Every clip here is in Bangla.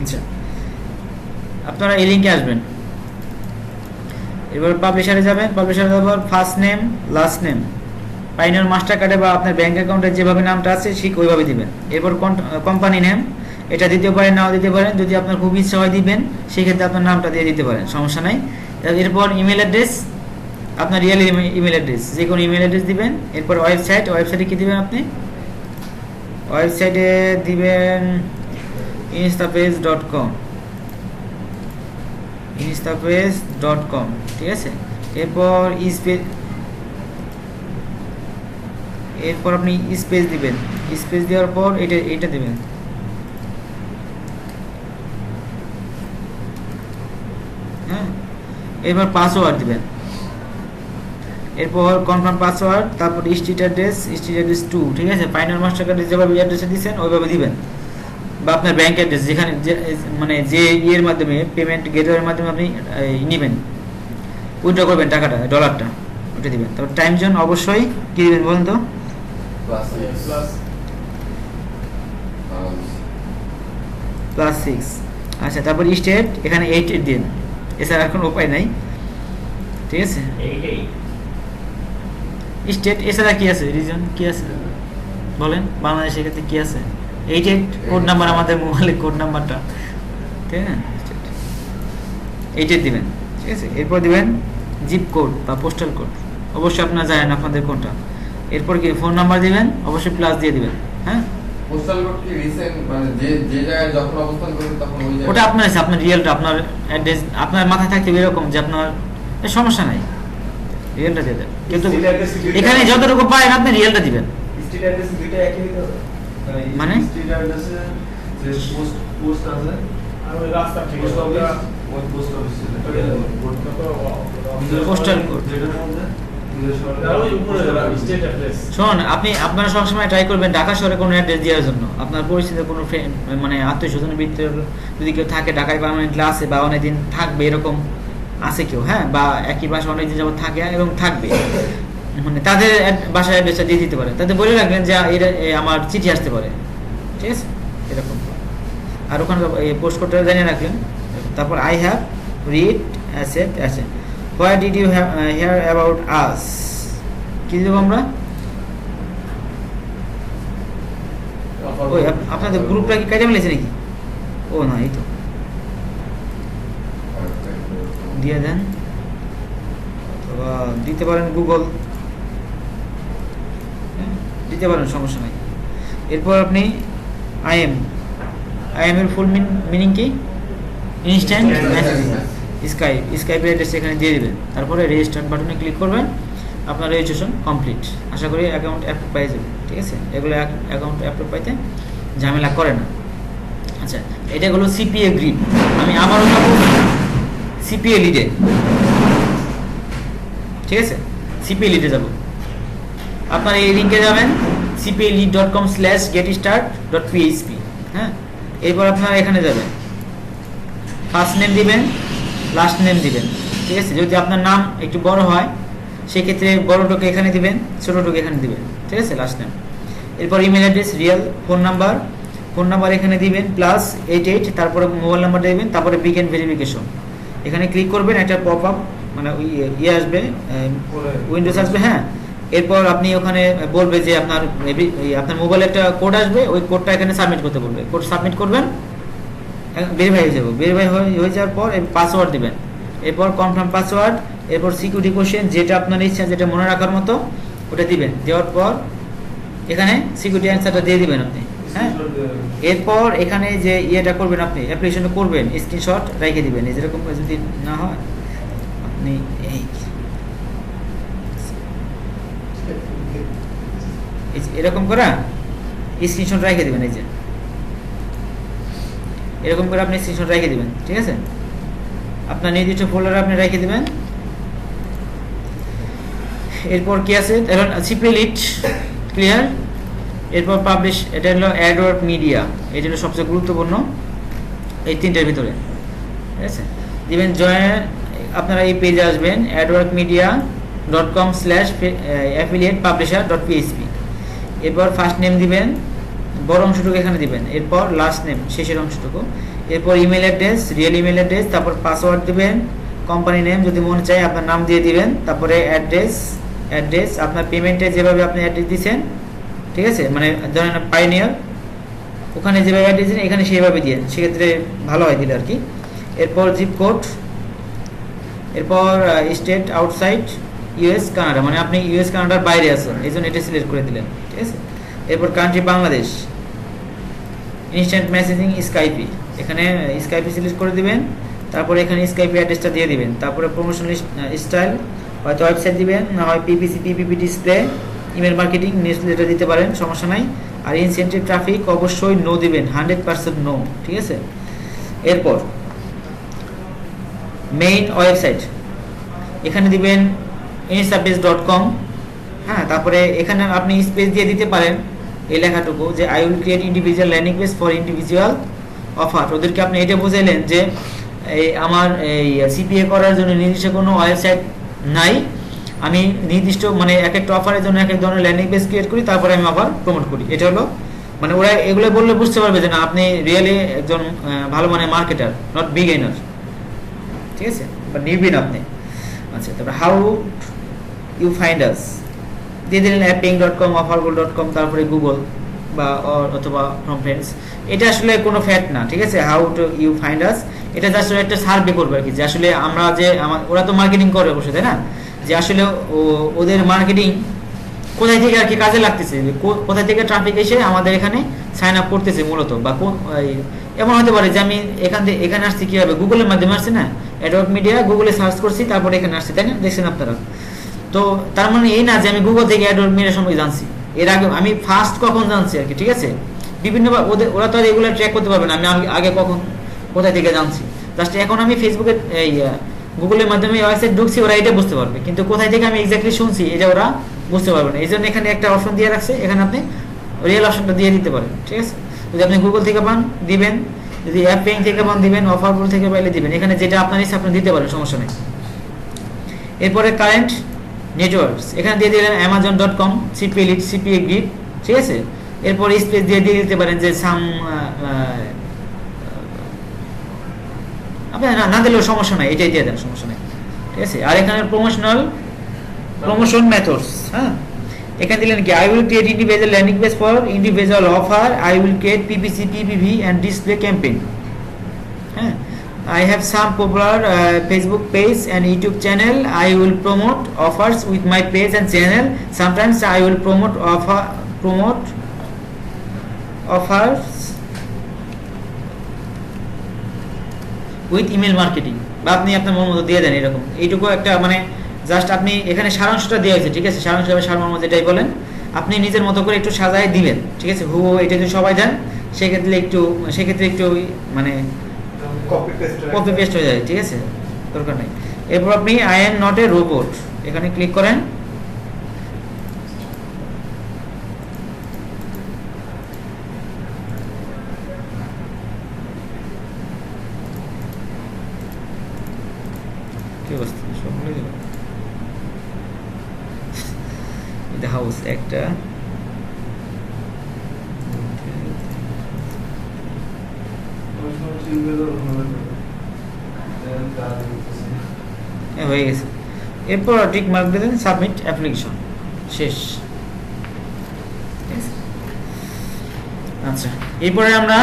আচ্ছা, আপনারা এই লিঙ্কে আসবেন, এবার পাবলিশারে যাবেন, পাবলিশারে যাওয়ার first name last name pioneer master কার্ডে বা আপনার ব্যাংক অ্যাকাউন্টে যেভাবে নামটা আছে ঠিক ওইভাবে দিবেন। এরপর কোম্পানি নেম এটা দিতে পারেন, নাও দিতে পারেন, যদি আপনার খুব ইচ্ছা হয় দিবেন সেক্ষেত্রে আপনার নামটা দিয়ে দিতে পারেন, সমস্যা নাই। এরপর ইমেল অ্যাড্রেস, আপনার রিয়েল ইমেল অ্যাড্রেস, যে কোনো ইমেল অ্যাড্রেস দিবেন। এরপর ওয়েবসাইটে কী দিবেন আপনি? ওয়েবসাইটে দিবেন instapage.com, instapage.com, ঠিক আছে। এরপর এরপর আপনি স্পেস দিবেন, স্পেস দেওয়ার পর এটা দিবেন, হ্যাঁ। এরপর পাসওয়ার্ড দিবেন, এরপর কনফার্ম পাসওয়ার্ড, তারপর স্ট্রিট অ্যাড্রেস 2, ঠিক আছে। পাইনিয়র মাস্টার কার্ডে যেভাবে অ্যাড্রেসে দিয়েছেন ওইভাবে দিবেন, বা আপনার ব্যাংক অ্যাড্রেস যেখানে মানে যে ইয়ের মাধ্যমে পেমেন্ট গেটওয়ের মাধ্যমে আপনি নেবেন, উইথড্র করবেন টাকাটা, ডলারটা, ওটা দিবেন। তারপর টাইম জোন অবশ্যই কি দিবেন বলুন তো? +6। আচ্ছা, তারপর স্টেট এখানে 8 দিন, এছাড়া আর কোনো উপায় নাই, ঠিক আছে। স্টেট এছাড়া কি আছে, রিজন কি আছে বলেন, বাংলাদেশের ক্ষেত্রে কি আছে? 88 কোড নাম্বার, আমাদের মোবাইলের কোড নাম্বারটা, ঠিক আছে, 88 দিবেন, ঠিক আছে। এরপর দিবেন জিপ কোড বা পোস্টাল কোড, অবশ্যই আপনারা জানেন আপনাদের কোনটা। এরপর কি ফোন নাম্বার দিবেন, অবশ্যই প্লাস দিয়ে দিবেন, হ্যাঁ। পোস্টাল কোড কি রিসেন্ট, মানে যে জায়গায় যখন অবস্থান করবেন তখন ওই জায়গায় ওটা আপনার আছে, আপনার রিয়েলটা, আপনার অ্যাড্রেস আপনার মাথায় থাকতে এরকম যে আপনার সমস্যা নাই, রিয়েলটা দিয়ে দেন। কিন্তু এখানে যতটুকু পারেন আপনি রিয়েলটা দিবেন। স্ট্রিট অ্যাড্রেস দুইটা একই হতে হবে, মানে স্ট্রিট অ্যাড্রেসে যে পোস্ট আছে আর ওই রাস্তা ঠিক আছে, ওই পোস্ট অফিস পোস্টাল কোড যেটার মধ্যে ওই উপরে স্ট্রিট অ্যাড্রেস। শোন, আপনারা সবসময় ট্রাই করবেন ঢাকা শহরে কোনো অ্যাড্রেস দেওয়ার জন্য। আপনার পরিচিত কোনো ফ্রেন্ড মানে আত্মীয় স্বজনের ভিতরে যদি কেউ থাকে ঢাকায় পার্মানেন্টলি আছে বা অনেকদিন থাকবে, এরকম আছে কেউ, হ্যাঁ, বা একই বাসা অনেকদিন যাবত থাকে এবং থাকবে, মানে তাদের বাসার অ্যাড্রেসটা দিয়ে দিতে পারে, তাদের বলে রাখবেন যে এটা আমার চিঠি আসতে পারে, ঠিক আছে, এরকম। আর ওখানে পোস্ট কোডটা জানিয়ে রাখলেন। তারপর আই হ্যাভ রিড অ্যাসেট আছে, where did you hear about us, কি দেবো আমরা? ওই আপনাদের গ্রুপটা কি কাজে মিলেছে নাকি? ও না, এই তো দিয়ে দেন, দিতে পারেন গুগল, দিতে পারেন, সমস্যা নাই। এরপর আপনি আই এম এর ফুল মিনিং কি? Instant messaging. স্কাইপের অ্যাড্রেস এখানে দিয়ে দেবেন, তারপরে রেজিস্টার বাটনে ক্লিক করবেন, আপনার রেজিস্ট্রেশন কমপ্লিট। আশা করি অ্যাকাউন্ট অ্যাপ্রুভ পাই যাবে, ঠিক আছে। এগুলো অ্যাকাউন্ট অ্যাপ্রুভ পাইতে ঝামেলা করে না। আচ্ছা, এটা হলো সিপিএ গ্রিপ। আমি আবারও যাবো সিপিএ লিডে, ঠিক আছে, সিপিএ লিডে যাব। আপনারা এই লিঙ্কে যাবেন cplead.com/getstart.php, হ্যাঁ। এরপর আপনারা এখানে যাবেন, ফার্স্ট নেম দিবেন, লাস্ট নেম দিবেন, ঠিক আছে। যদি আপনার নাম একটু বড় হয় সেক্ষেত্রে বড়টুকু এখানে দিবেন, ছোটোটুকু এখানে দিবেন, ঠিক আছে, লাস্ট নেম। এরপর email address, real phone number এখানে দিবেন +88, তারপরে মোবাইল নাম্বার দিবেন, তারপরে বিগেন ভেরিফিকেশন এখানে ক্লিক করবেন, একটা পপ আপ মানে ইয়ে আসবে, উইন্ডোজ আসবে, হ্যাঁ। এরপর আপনি ওখানে বলবে যে আপনার মোবাইলে একটা কোড আসবে, ওই কোডটা এখানে সাবমিট করতে বলবে, কোড সাবমিট করবেন, ভেরিফাই হয়ে যাবে। ভেরিফাই হয়ে যাওয়ার পর পাসওয়ার্ড দিবেন, এরপর কনফার্ম পাসওয়ার্ড, এরপর সিকিউরিটি কোশ্চেন, যেটা আপনার ইচ্ছা, যেটা মনে রাখার মতো ওটা দিবেন। দেওয়ার পর এখানে সিকিউরিটি অ্যান্সারটা দিয়ে দিবেন আপনি, হ্যাঁ। এরপর এখানে যে ইয়েটা করবেন, আপনি অ্যাপ্লিকেশনটা করবেন, স্ক্রিনশট রেখে দিবেন। যেরকম যদি না হয় আপনি এরকম করে স্ক্রিনশট রেখে দিবেন, এই যে এরকম করে আপনি স্ক্রিনশট রেখে দিবেন, ঠিক আছে। আপনার নির্দিষ্ট ফোল্ডারে আপনি রেখে দিবেন। এরপর কি আছে, এখন সিপিএ লিড ক্লিয়ার। এরপর পাবলিশ, এটা হলো অ্যাডওয়ার্ক মিডিয়া, এটা হলো সবচেয়ে গুরুত্বপূর্ণ এই তিনটার ভিতরে, ঠিক আছে। দিবেন জয়েন, আপনারা এই পেজে আসবেন adworkmedia.com/affiliatepublisher.php। এরপর ফার্স্ট নেম দিবেন, বড় অংশটুকু এখানে দিবেন, এরপর লাস্ট নেম শেষের অংশটুকু, এরপর email address, real email address, তারপর পাসওয়ার্ড দিবেন, কোম্পানি নেম যদি মনে চায় আপনার নাম দিয়ে দিবেন, তারপরে অ্যাড্রেস আপনার পেমেন্টে যেভাবে আপনি অ্যাড্রেস দিয়েছেন, ঠিক আছে, মানে ধরেন পাইনিয়ার ওখানে যেভাবে অ্যাড্রেস দিন এখানে সেইভাবে দিয়ে, সেক্ষেত্রে ভালো হয় দিলে আর কি। এরপর জিপ কোড, এরপর স্টেট আউটসাইড ইউএস কানাডা, মানে আপনি ইউএস কানাডার বাইরে আছেন এই জন্য এটা সিলেক্ট করে দিলেন, ঠিক আছে। এরপর country Bangladesh, instant messaging Skype, এখানে স্কাইপি সিলেক্ট করে দিবেন, তারপরে এখানে স্কাইপি অ্যাড্রেসটা দিয়ে দিবেন, তারপরে প্রমোশনাল স্টাইল হয়তো ওয়েবসাইট দিবেন, না হয় PPC PPP display, email marketing news letter দিতে পারেন, সমস্যা নাই। আর ইনসেন্টিভ ট্রাফিক অবশ্যই নো দিবেন, 100% নো, ঠিক আছে। এরপর মেইন ওয়েবসাইট এখানে দিবেন instabase.com, হ্যাঁ, তারপরে এখানে আপনি স্পেস দিয়ে দিতে পারেন এই লেখাটুকু যে I will create individual landing page for individual offer. ওদেরকে আপনি এটা বুঝাইলেন যে এই আমার এই সিপিএ করার জন্য নির্দিষ্ট কোনো ওয়েবসাইট নাই, আমি নির্দিষ্ট মানে এক একটা অফারের জন্য এক এক ধরনের ল্যান্ডিং পেজ ক্রিয়েট করি, তারপরে আমি অফার প্রমোট করি। এটা হলো মানে ওরা এগুলো বললে বুঝতে পারবে যে না আপনি রিয়েলি একজন ভালো মানে মার্কেটার, নট বিগিনার, ঠিক আছে, বা নিউবিন আপনি। আচ্ছা, তারপরে হাউ ইউ ফাইন্ড আস দিয়ে দিলেন apping.com, offergold.com, তারপরে গুগল বা অথবা ফ্রম ফ্রেন্ডস। এটা আসলে কোনো ফ্যাক্ট না, ঠিক আছে। হাউ টু ইউ ফাইন্ড আস এটা জাস্ট একটা সার্ভে করবে আর কি, যে আসলে আমরা যে ওরা তো মার্কেটিং করে অবশ্যই, তাই না, যে আসলে ওদের মার্কেটিং কোথায় থেকে আর কি কাজে লাগতেছে, কোথায় থেকে ট্রাফিক এসে আমাদের এখানে সাইন আপ করতেছে মূলত, বা এমন হতে পারে যে আমি এখানে আসছি কীভাবে, গুগলের মাধ্যমে আসছি না, অ্যাডওয়ার্ড মিডিয়া গুগলে সার্চ করছি তারপরে এখানে আসছি, তাই না, দেখছেন আপনারা। তো তার মানে এই না যে আমি গুগল থেকে অ্যাডওয়ার্ড মিডিয়া সম্পর্কে জানছি, এর আগে আমি ফার্স্ট কখন জানছি আর কি, ঠিক আছে। বিভিন্ন ওরা তো এগুলো ট্র্যাক করতে পারবে না আমি আগে কখন কোথায় থেকে জানছি, জাস্ট এখন আমি ফেসবুকে এই গুগলের মাধ্যমে ওয়েবসাইট ঢুকছি, ওরা এটা বুঝতে পারবে, কিন্তু কোথায় থেকে আমি এক্স্যাক্টলি শুনছি এটা ওরা বুঝতে পারবে না। এই জন্য এখানে একটা অপশন দিয়ে রাখছে, এখানে আপনি রিয়েল অপশনটা দিয়ে দিতে পারেন, ঠিক আছে। যদি আপনি গুগল থেকে পান দিবেন, যদি অ্যাপিং থেকে পান দিবেন, অফারগুলো থেকে পাইলে দিবেন, এখানে যেটা আপনার ইচ্ছা আপনি দিতে পারেন, সমস্যা নেই। এরপরে কারেন্ট নেটওয়ার্কস এখানে দিয়ে দিলেন amazon.com, CPA lead, CPA grid, ঠিক আছে। এরপর স্পেস দিয়ে দিতে পারেন যে সাম, আপনি না দিলেও সমস্যা নাই, এটাই দিয়ে দেন, সমস্যা নেই, ঠিক আছে। আর এখানে প্রমোশন মেথডস, হ্যাঁ, এখানে দিলেন কি I will create individual landing page for individual offer, I will create PPC PPV and display campaign, হ্যাঁ, I have some popular Facebook page and YouTube channel. I will promote offers with my page and channel. Sometimes I will promote offers with email marketing. বা আপনি আপনার মন মতো দিয়ে দেন এরকম, এইটুকু একটা মানে জাস্ট আপনি এখানে সারাংশটা দেওয়া হয়েছে, ঠিক আছে। সারাংশ হবে সারমর্ম যেটাই বলেন, আপনি নিজের মতো করে একটু সাজায় দিলেন, ঠিক আছে। এটা যদি সবাই দেন সেক্ষেত্রে একটু মানে কপি পেস্ট হয়ে যায়, ঠিক আছে, দরকার নেই। এরপর আপনি I am not a robot এখানে ক্লিক করেন, কি অবস্থা সব ভুলে গেল। এটা হাউস একটা হয়ে গেছে। এরপর টিক মার্ক দিয়ে দেন, সাবমিট অ্যাপ্লিকেশন, শেষ। আচ্ছা, এরপরে আমরা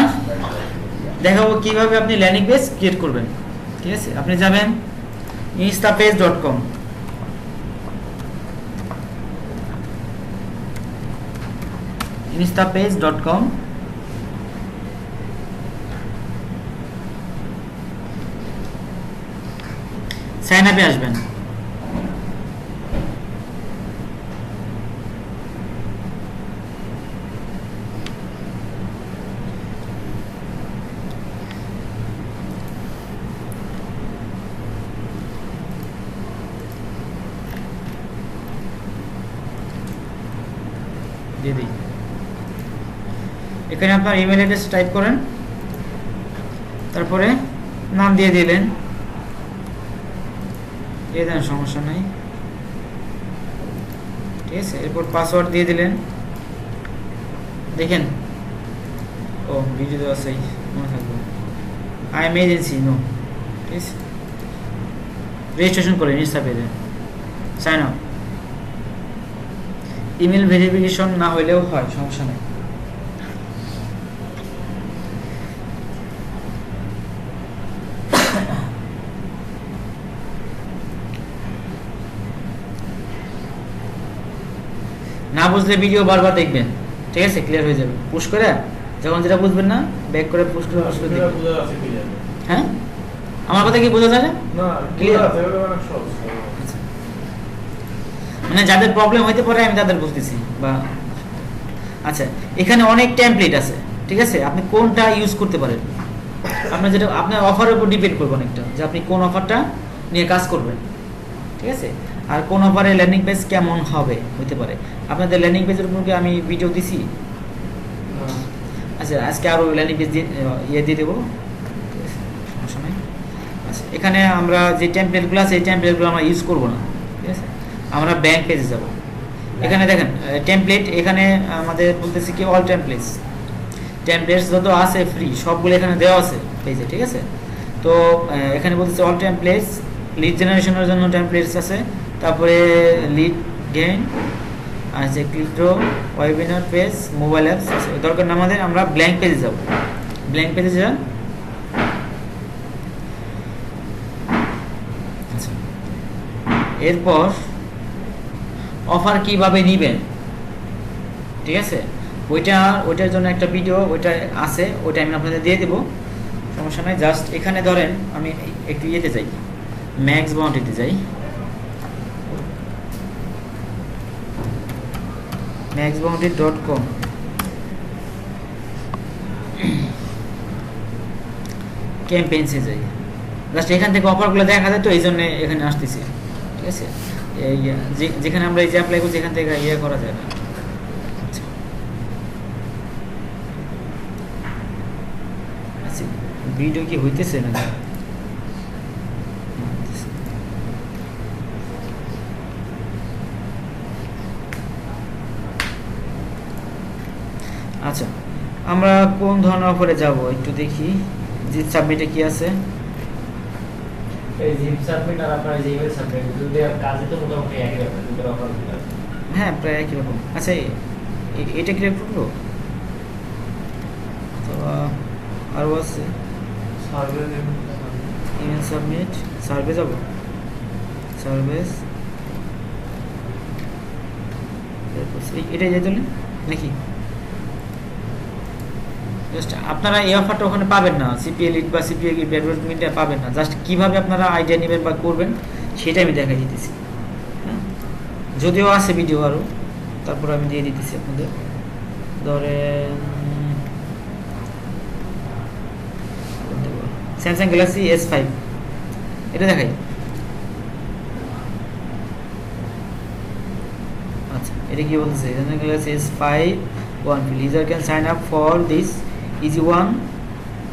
দেখাবো কিভাবে আপনি ল্যান্ডিং পেজ ক্রিয়েট করবেন, ঠিক আছে। আপনি যাবেন instapage.com, instapage.com, সাইন আপে আসবেন। দিয়ে দিই, এখানে আপনার ইমেল অ্যাড্রেস টাইপ করেন, তারপরে নাম দিয়ে দিলেন, দিয়ে দেন, সমস্যা নাই, ঠিক আছে। এরপর পাসওয়ার্ড দিয়ে দিলেন, দেখেন ও ভিডিও দেওয়া আছে মনে থাকবে আই এম এজেন্সি নো ঠিক আছে রেজিস্ট্রেশন করে ইনস্টা পেজে সাইন আপ ইমেল ভেরিফিকেশন না হইলেও হয় সমস্যা নেই না বুঝলে ভিডিও বারবার দেখবেন ঠিক আছে ক্লিয়ার হয়ে যাবে পুশ করে যখন যেটা বুঝবেন না ব্যাক করে পুশ করে পুশ করে এটা দেখবেন। বোঝা আছে ক্লিয়ার হ্যাঁ আমার কথা কি বোঝা যায় না না Clear? ক্লিয়ার আছে এটা অনেক সহজ আচ্ছা। মানে যাদের প্রবলেম হইতে পারে আমি তাদের বলতেছি বা আচ্ছা এখানে অনেক টেমপ্লেট আছে ঠিক আছে আপনি কোনটা ইউজ করতে পারেন আপনার যেটা আপনার অফারের উপর ডিপেন্ড করবে অনেকটা যে আপনি কোন অফারটা নিয়ে কাজ করবেন ঠিক আছে আর কোন অফারে ল্যান্ডিং পেজ কেমন হবে হতে পারে আপনাদের ল্যান্ডিং পেজের উপর কি আমি ভিডিও দিছি আচ্ছা আজকে আরো ল্যান্ডিং পেজ ইয়ে দিয়ে দেবো ঠিক আছে, সমস্যা নাই আচ্ছা এখানে আমরা যে টেমপ্লেটগুলো আছে এই টেমপ্লেটগুলো আমরা ইউজ করবো না ঠিক আছে আমরা ব্যাংক পেজে যাব এখানে দেখেন টেমপ্লেট এখানে আমাদের বলতেছি কি অল টেমপ্লেটস যত আছে ফ্রি সবগুলো এখানে দেওয়া আছে পেজে ঠিক আছে তো এখানে বলতেছে অল টেমপ্লেটস লিড জেনারেশনের জন্য টেমপ্লেটস আছে তারপরে লিড গেইন আছে ক্লিকড্র ওয়েবিনার পেজ মোবাইল অ্যাপস আছে দরকার না আমাদের আমরা ব্ল্যাঙ্ক পেজে যাব ব্ল্যাঙ্ক পেজে যান আচ্ছা এরপর অফার কিভাবে নেবেন ঠিক আছে ওইটার জন্য একটা ভিডিও ওইটা আছে ওইটা আমি আপনাদের দিয়ে দেবো সমস্যা নাই জাস্ট এখানে ধরেন আমি একটু ইয়েতে যাই ম্যাক্স বাউন্ডারিতে যাই maxboundary.com ক্যাম্পেইনসে যাই জাস্ট এখান থেকে অফারগুলো দেখা যায় তো এই জন্য এখানে আসতেছি ঠিক আছে এই যেখানে আমরা এই যে অ্যাপ্লাই করছি এখান থেকে ইয়ে করা যায় না আচ্ছা ভিডিও কি হইতেছে না আচ্ছা আমরা কোন ধরনের অফারে যাব একটু দেখি জিপ সাবমিটে কি আছে এই জিপ সাবমিট আর আপনার যে ইমেল সাবমিট দুটো কাজে তো মোটামুটি একই রকম দুটো অফার দিলাম হ্যাঁ প্রায় একই রকম আচ্ছা এটা ক্লিয়ার করবো তো আরও আছে সার্ভে ইমেল সাবমিট সার্ভে যাব সার্ভিস এটাই যাই তাহলে নাকি জাস্ট আপনারা এই অফারটা ওখানে পাবেন না সিপিএ লিড বা সিপিএ অ্যাডভার্টাইজমেন্টে পাবেন না জাস্ট কিভাবে আপনারা আইডিয়া নেবেন বা করবেন সেটা আমি দেখাই দিতেছি হ্যাঁ যদিও আছে ভিডিও আরও তারপর আমি দিয়ে দিতেছি আপনাদের ধরেন স্যামসাং গ্যালাক্সি S5 এটা দেখাই আচ্ছা এটা কি বলতেছে Samsung Galaxy S5 one user can sign up for this easy one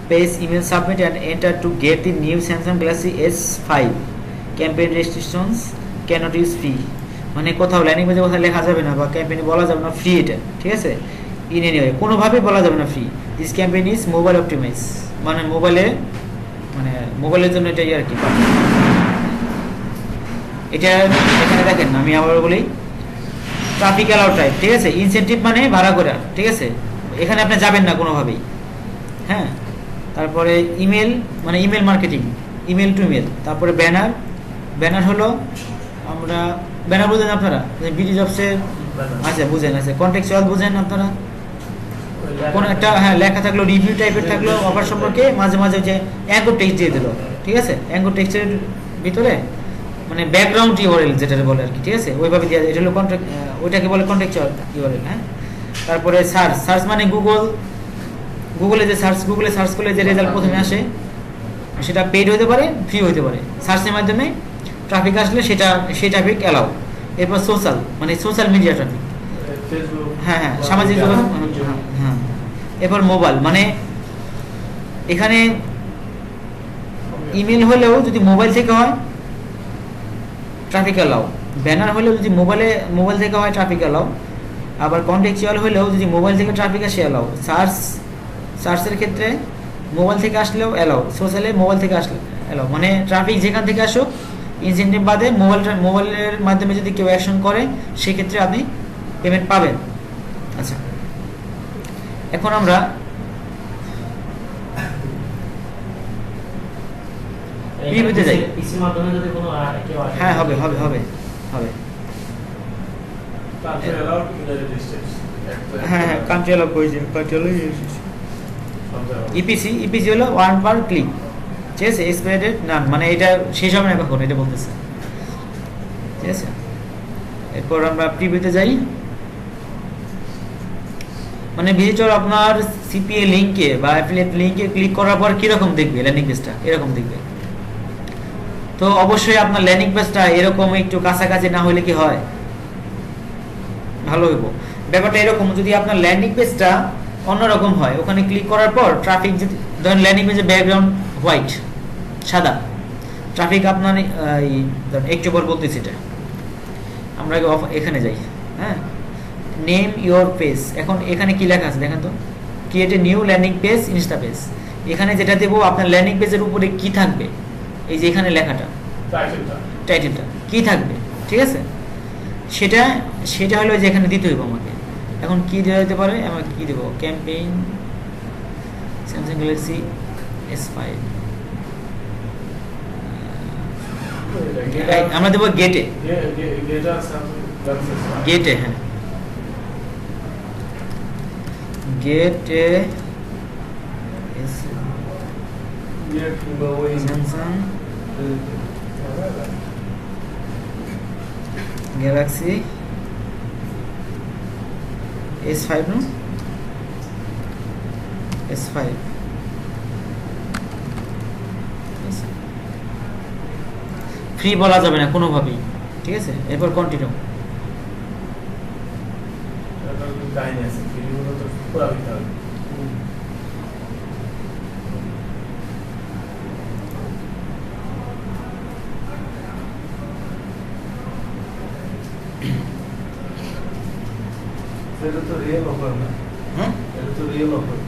page email submit and enter to get the new Samsung Galaxy S5 campaign restrictions cannot use free মানে কোথাও ল্যান্ডিং পেজে কোথাও লেখা যাবে না বা ক্যাম্পেইনে বলা যাবে না ফ্রি এটা ঠিক আছে ইন এনি ওয়ে কোনোভাবে বলা যাবে না free this campaign is mobile optimize মানে মোবাইলের জন্য এটা আর কি এটা এখানে দেখেন আমি আবার বলি ট্রাফিক অ্যালাউ টাইপ ঠিক আছে ইনসেনটিভ মানে ভাড়া করা ঠিক আছে এখানে আপনি যাবেন না কোনোভাবেই হ্যাঁ তারপরে ইমেল মানে email marketing email to email তারপরে ব্যানার হলো আমরা ব্যানার বুঝেন আপনারা বিডি জবসের আচ্ছা বুঝেন আচ্ছা কন্টেক্সচুয়াল বুঝেন আপনারা কোন একটা হ্যাঁ লেখা থাকলো রিভিউ টাইপের থাকলো অফার সম্পর্কে মাঝে মাঝে যে অ্যাঙ্কর টেক্সট দিয়ে দিল ঠিক আছে অ্যাঙ্কর টেক্সটের ভিতরে মানে ব্যাকগ্রাউন্ড ইউআরএল যেটা বলে আর কি ঠিক আছে ওইভাবে দেওয়া যায় এটা হলো কন্ট্যাক্ট ওইটাকে বলে কন্টেক্সচুয়াল ইউআরএল হ্যাঁ তারপরে সার্চ মানে গুগলে সার্চ করলে যে রেজাল্ট প্রথমে আসে সেটা পেইড হতে পারে ফ্রি হতে পারে সার্চের মাধ্যমে ট্রাফিক আসলে সেই ট্রাফিক অ্যালাউ এরপর সোশ্যাল মিডিয়া ট্রাফিক হ্যাঁ সামাজিক যোগাযোগ হ্যাঁ এরপর মোবাইল মানে এখানে ইমেল হলেও যদি মোবাইল থেকে হয় ট্রাফিক অ্যালাউ ব্যানার হলেও যদি মোবাইল থেকে হয় ট্রাফিক অ্যালাউ আবার কন্টেক্সচুয়াল হলেও যদি মোবাইল থেকে ট্রাফিক আসে অ্যালাউ সার্চের ক্ষেত্রে মোবাইল থেকে আসলেও অ্যালাউ, সোশ্যালে মোবাইল থেকে আসলে অ্যালাউ, মানে ট্রাফিক যেখান থেকে আসুক ইনসেন্টিভ বাদে মোবাইলের মাধ্যমে যদি কেউ অ্যাকশন করে সেক্ষেত্রে আপনি পেমেন্ট পাবেন। আচ্ছা, এখন আমরা প্রিভিউতে যাই। পিসির মাধ্যমে যদি কোনো কেউ আসে, হ্যাঁ হবে হবে হবে হবে Transfer allowed United States. হ্যাঁ হ্যাঁ কান্ট্রি অ্যালাউ করেছে, কান্ট্রি অ্যালাউ Transfer ইপিসি হলো ওয়ান পার ক্লিক, ঠিক আছে, এক্সপায়ারেড নান, মানে এটা শেষ হবে না কখন, এটা বলতেছে, ঠিক আছে। এরপর আমরা প্রিভিউতে যাই। মানে ভিজিটর আপনার সিপিএ লিংকে বা অ্যাফিলিয়েট লিংকে ক্লিক করার পর কিরকম দেখবে ল্যান্ডিং পেজটা, এরকম দেখবে। তো অবশ্যই আপনার ল্যান্ডিং পেজটা এরকম একটু কাছাকাছি না হলে কি হয়, ভালো হইব। ব্যাপারটা এরকম, যদি আপনার ল্যান্ডিং পেজটা অন্যরকম হয়, ওখানে ক্লিক করার পর ট্রাফিক, যদি ধরেন ল্যান্ডিং পেজের ব্যাকগ্রাউন্ড হোয়াইট সাদা, ট্রাফিক আপনার একটু পর বলতেছি এটা, আমরা এখানে যাই, হ্যাঁ, নেম ইওর পেজ। এখন এখানে কি লেখা আছে দেখেন তো, create a new landing page Insta page. এখানে যেটা দেবো আপনার ল্যান্ডিং পেজের উপরে কি থাকবে, এই যে এখানে লেখাটা টাইটেলটা কি থাকবে, ঠিক আছে, সেটা হলো যে এখানে দিতে হইব আমাকে। এখন কি দেওয়া যেতে পারে, আমরা কি দেবো, ক্যাম্পেইন স্যামসাং গ্যালাক্সি S5, আমরা দেবো গেটে, গেটে, হ্যাঁ গেটে Samsung Galaxy S5 no S5, free বলা যাবে না কোনোভাবেই, ঠিক আছে। এরপর কন্টিনিউ। কাহিনী আছে, ভিডিওগুলো তো পুরো দিতে হবে। এটা তো রিয়েল অফার না, হ্যাঁ এটা তো রিয়েল অফার।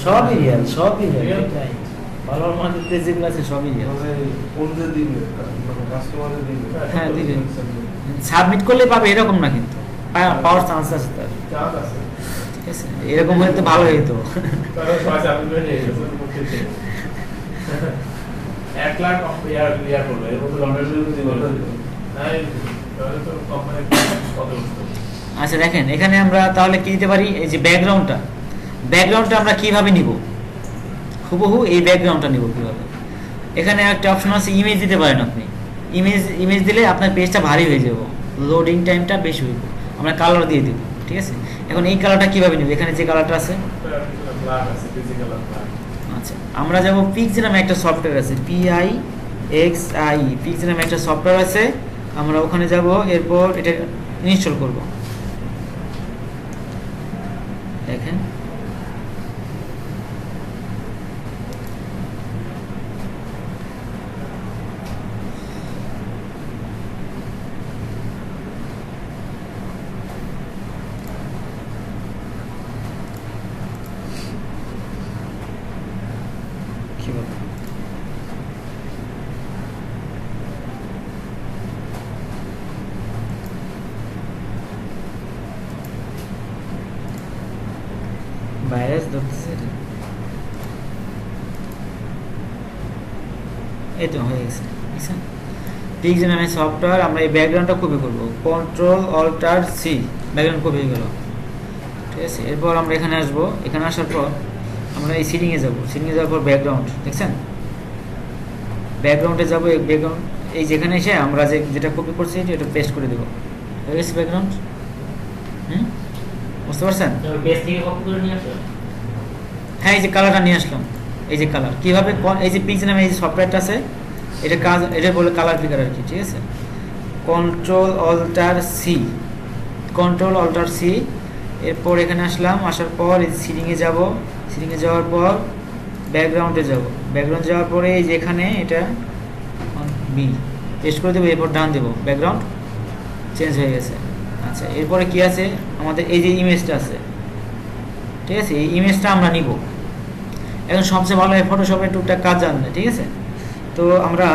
সবই রিয়েল, সবই Real? রিয়েল, ভালো মানের পেজ যেগুলো আছে সবই রিয়েল। মানে কোনদের দিবে, মানে কাস্টমারদের দিবে। হ্যাঁ, দিবে। সাবমিট করলে পাবে এরকম না, কিন্তু পাওয়ার চান্স আছে তার, চান্স আছে। ঠিক আছে। এরকম হলে তো ভালো হইতো। তারা সবাই সাবমিট করে নিয়ে গেছে। 1 লাখ ইয়ার করবে, এর মধ্যে লন্ডন দিবে। হ্যাঁ, তাহলে তো কোম্পানি কত উঠবে। আচ্ছা দেখেন, এখানে আমরা তাহলে কি দিতে পারি, এই যে ব্যাকগ্রাউন্ডটা আমরা কিভাবে নিব, হুবহু এই ব্যাকগ্রাউন্ডটা নিব কিভাবে। এখানে একটা অপশন আছে, ইমেজ দিতে পারেন আপনি। ইমেজ দিলে আপনার পেজটা ভারী হয়ে যাব, লোডিং টাইমটা বেশি হইব। আমরা কালার দিয়ে দিব, ঠিক আছে। এখন এই কালারটা কিভাবে নিব, এখানে যে কালারটা আছে, ব্ল্যাক আছে, ফিজিক্যাল ব্ল্যাক। আচ্ছা আমরা যাব পিক্সি নামে একটা সফটওয়্যার আছে, PIXI, পিক্সি নামে একটা সফটওয়্যার আছে, আমরা ওখানে যাব, এরপর এটা ইনস্টল করব। দেখেন কি বলবো, ভাইরাস ধরতেছে এটা। এই তো হয়ে গেছে, বুঝছেন। পিক্সি নামে সফটওয়্যার, আমরা এই ব্যাকগ্রাউন্ডটা কপি করব, Ctrl+Alt+C, ব্যাকগ্রাউন্ড কপি হয়ে গেল, ঠিক আছে। এরপর আমরা এখানে আসবো, এখানে আসার পর আমরা এই সিটিংয়ে যাব, সিটিংয়ে যাওয়ার পর ব্যাকগ্রাউন্ড, দেখছেন, ব্যাকগ্রাউন্ডে যাব, এই ব্যাকগ্রাউন্ড এই যেখানে এসে আমরা যেটা কপি করছি এটা পেস্ট করে দেবো, হয়ে গেছে ব্যাকগ্রাউন্ড। বুঝতে পারছেন? পেজ থেকে কপি করে নিয়ে আসো। হ্যাঁ, এই যে কালারটা নিয়ে আসলাম, এই যে কালার কিভাবে, এই যে পিক্সি নামে এই যে সফটওয়্যারটা আছে, এটা কাজ, এটা বলে কালার পিকার আর কি, ঠিক আছে। Ctrl+Alt+C, এরপর এখানে আসলাম, আসার পর এই সিটিংয়ে যাব, সিটিংয়ে যাওয়ার পর ব্যাকগ্রাউন্ডে যাব, ব্যাকগ্রাউন্ড যাওয়ার পরে এই যে এখানে এটা বি পেস্ট করে দেবো, এরপর ডান দেবো, ব্যাকগ্রাউন্ড চেঞ্জ হয়ে গেছে। আচ্ছা এরপরে কি আছে আমাদের, এই যে ইমেজটা আছে, ঠিক আছে, এই ইমেজটা আমরা নিব। এখন সবচেয়ে ভালো হয় ফটোশপে টুকটাক কাজ জানলে, ঠিক আছে। তো আমরা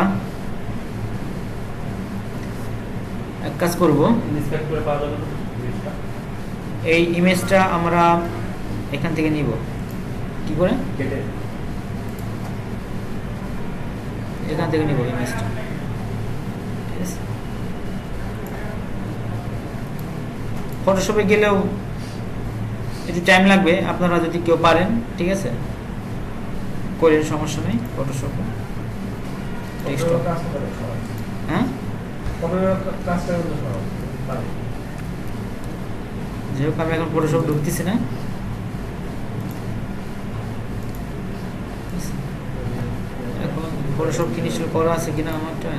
এক কাজ করব, ইনস্পেক্ট করে পাওয়া যাবে না জিনিসটা? এই ইমেজটা আমরা এখান থেকে নিব। কি করে? কেটে এখান থেকে নিব ইমেজটা, ঠিক আছে। ফটোশপে গেলেও একটু টাইম লাগবে, আপনারা যদি কেউ পারেন, ঠিক আছে, করেন, সমস্যা নেই। ফটোশপে ফটোর কাজ করে সবাই। হ্যাঁ, ফটোর কাজটা করতে সবাই পারে। যেহেতু আমি এখন ফটোশপ ঢুকতেছি না, এখন ফটোশপ কি নিশ্চয় করা আছে কিনা আমারটা।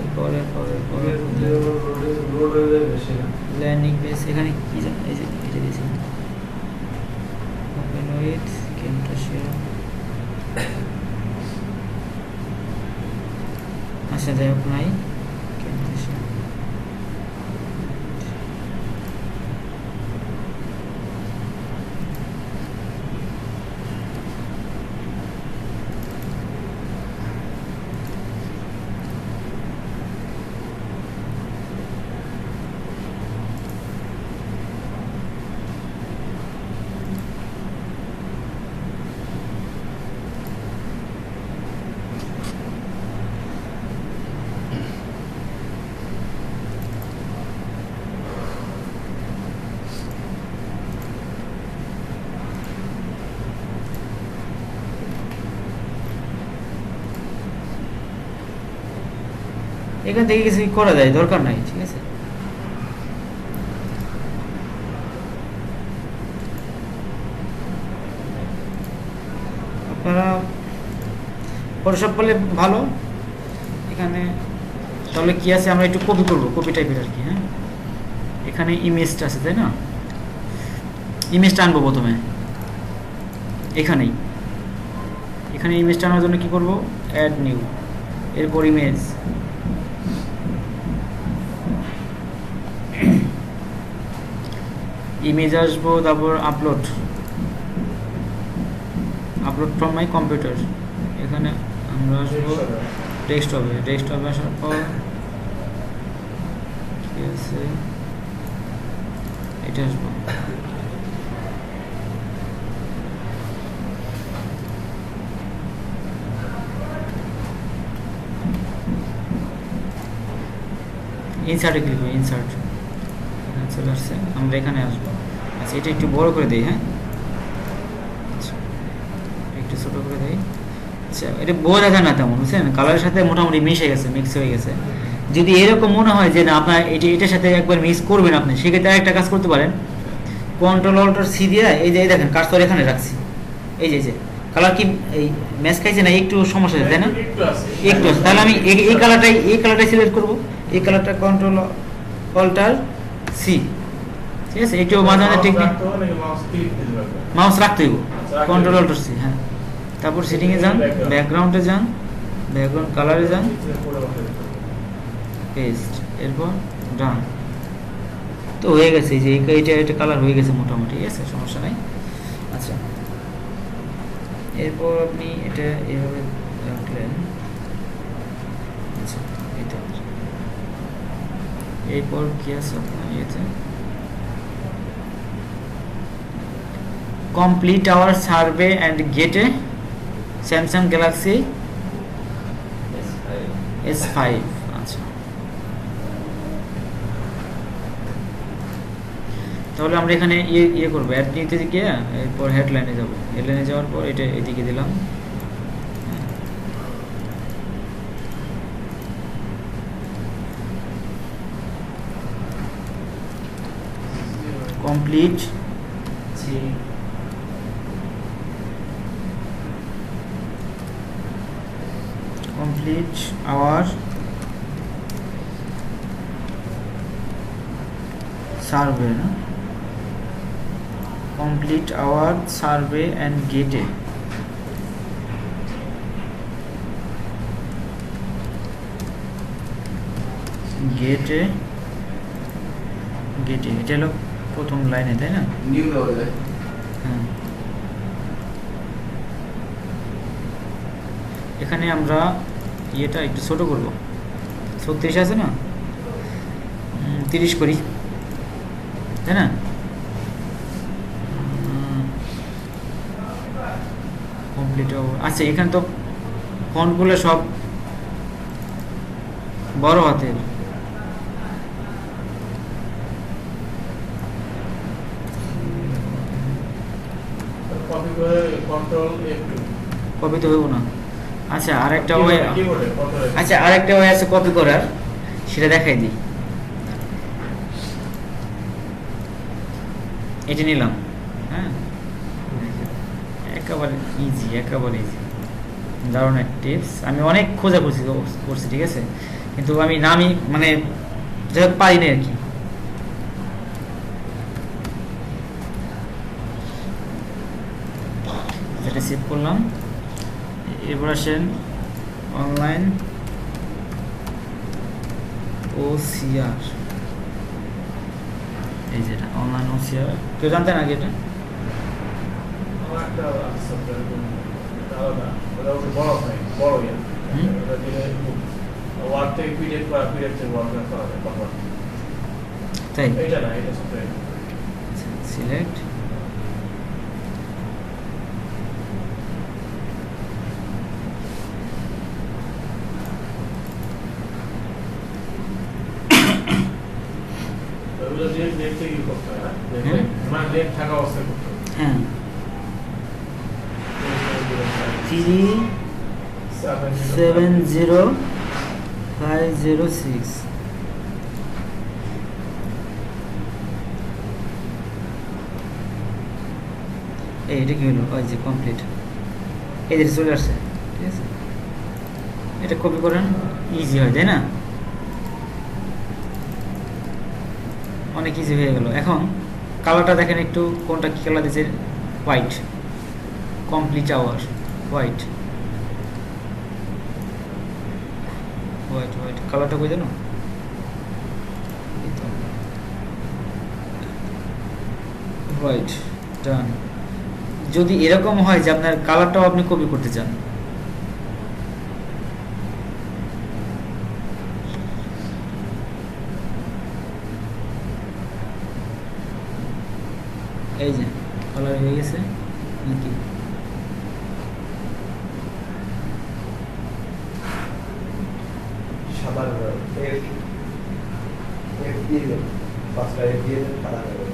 এরপরে ল্যান্ডিং পেজ, এখানে কি জানো, এই যে এটা দিয়েছি, ওপেন উইথ ক্যামটাশিয়া। আচ্ছা, যাই হোক, নাই ক্যামটাশিয়া। এখান থেকে কিছু করা যায়, দরকার নাই, ঠিক আছে। আপনারা ফটোশপ করলে ভালো। এখানে তাহলে কি আছে, আমরা একটু কপি করব, কপি টাইপের আর কি। হ্যাঁ, এখানে ইমেজটা আছে, তাই না? ইমেজটা আনবো প্রথমে, এখানে ইমেজটা আনার জন্য কি করব, অ্যাড নিউ, এরপর ইমেজ, ইমেজ আসবো, তারপর আপলোড ফ্রম মাই কম্পিউটার। এখানে আমরা আসবো ডেস্কটপে আসার পর কি আছে, এটা আসবো। ইনসার্টে ক্লিক করবো, ইনসার্ট, এখানে চলে আসছে, আমরা এখানে আসবো। আচ্ছা, এটা একটু বড় করে দিই। হ্যাঁ, আচ্ছা, একটু ছোট করে দিই। আচ্ছা, এটা বোঝা যায় না তেমন, বুঝছেন, কালারের সাথে মোটামুটি মিশে গেছে, মিক্স হয়ে গেছে। যদি এরকম মনে হয় যে না আপনার এটার সাথে একবার মিক্স করবেন আপনি, সেক্ষেত্রে আরেকটা কাজ করতে পারেন, Ctrl+Alt+C দিয়ে এই যে দেখেন কার্সর এখানে রাখছি, এই যে কালার কি এই ম্যাচ খাইছে না, একটু সমস্যা আছে, তাই না? একটু আছে। একটু আছে, তাহলে আমি এই কালারটাই সিলেক্ট করবো। এই কালারটা Ctrl+Alt+C, ঠিক আছে। একটু মাঝে মাঝে টেকনিক, মাউস রাখতে হইব, Ctrl+Alt+C। হ্যাঁ, তারপর সেটিংয়ে যান, ব্যাকগ্রাউন্ডে যান, ব্যাকগ্রাউন্ড কালারে যান, পেস্ট, এরপর ডান। তো হয়ে গেছে, এই যে এটা কালার হয়ে গেছে মোটামুটি, ঠিক আছে, সমস্যা নাই। আচ্ছা, এরপর আপনি এটা এভাবে রাখলেন। আচ্ছা, এটা এরপর কি আছে আপনার ইয়েতে, complete our survey and get a Samsung Galaxy S5। আচ্ছা, তাহলে আমরা এখানে ইয়ে করবো, অ্যাড নিতে গিয়ে এরপর হেডলাইনে যাবো। হেডলাইনে যাওয়ার পর এটা এদিকে দিলাম, কমপ্লিট আওয়ার সার্ভে, না, complete our survey and get গেটে, এটা হলো প্রথম লাইনে, তাই না? নিউ দেওয়া যায়। হ্যাঁ, এখানে আমরা ইয়েটা একটু ছোট করব, 36 আছে না, 30 করি, তাই না? কমপ্লিট। আচ্ছা, এখানে তো ফন্টগুলো সব বড় হাতের, কপি করে কন্ট্রোল F2 কপি তো হইব না। আচ্ছা, আরেকটা ওয়ে, কিবোর্ডে কন্ট্রোল F2 আচ্ছা আরেকটা ওয়ে আছে কপি করার, সেটা দেখাই দিই। এটা নিলাম, হ্যাঁ, একেবারে ইজি, একেবারে ইজি, দারুণ এক টিপস। আমি অনেক খোঁজাখুঁজি করছি, ঠিক আছে, কিন্তু আমি নামই মানে যাই হোক পারি না আর কি। যেটা সেভ করলাম, এরপর আসেন অনলাইন OCR, এই যেটা অনলাইন OCR, কেউ জানতেন আগে এটা? আমার একটা আছে আলাদা, ওটা একটু বড় হয়, বড় ইয়া হুম। ওটা দিলে ওয়ার্ড থেকে পিডিএফ করা, পিডিএফ থেকে ওয়ার্ড করা যায় কনভার্ট। তাই, এটা না, এটা সফটওয়্যার। সিলেক্ট, ওগুলো দিয়ে নেট থেকে ইউ করতে হয় না, হুম। মানে নেট থাকা অবস্থায় করতে হয়। হ্যাঁ, 370506, এটা কি হলো? ওই যে কমপ্লিট, এদের চলে আসছে, ঠিক আছে। এটা কপি করেন, ইজি হয়, তাই না? অনেক ইজি হয়ে গেল। এখন কালারটা দেখেন একটু, কোনটা কি কালার দিয়েছে? White, complete our, white, white white কালারটা কই জানো? White, done. যদি এরকম হয় যে আপনার কালারটাও আপনি কপি করতে চান, এই যে কালার হয়ে গেছে নাকি? সাদা এফ দিয়ে দেন, পাঁচটা এফ দিয়ে দেন, সাদা কালার।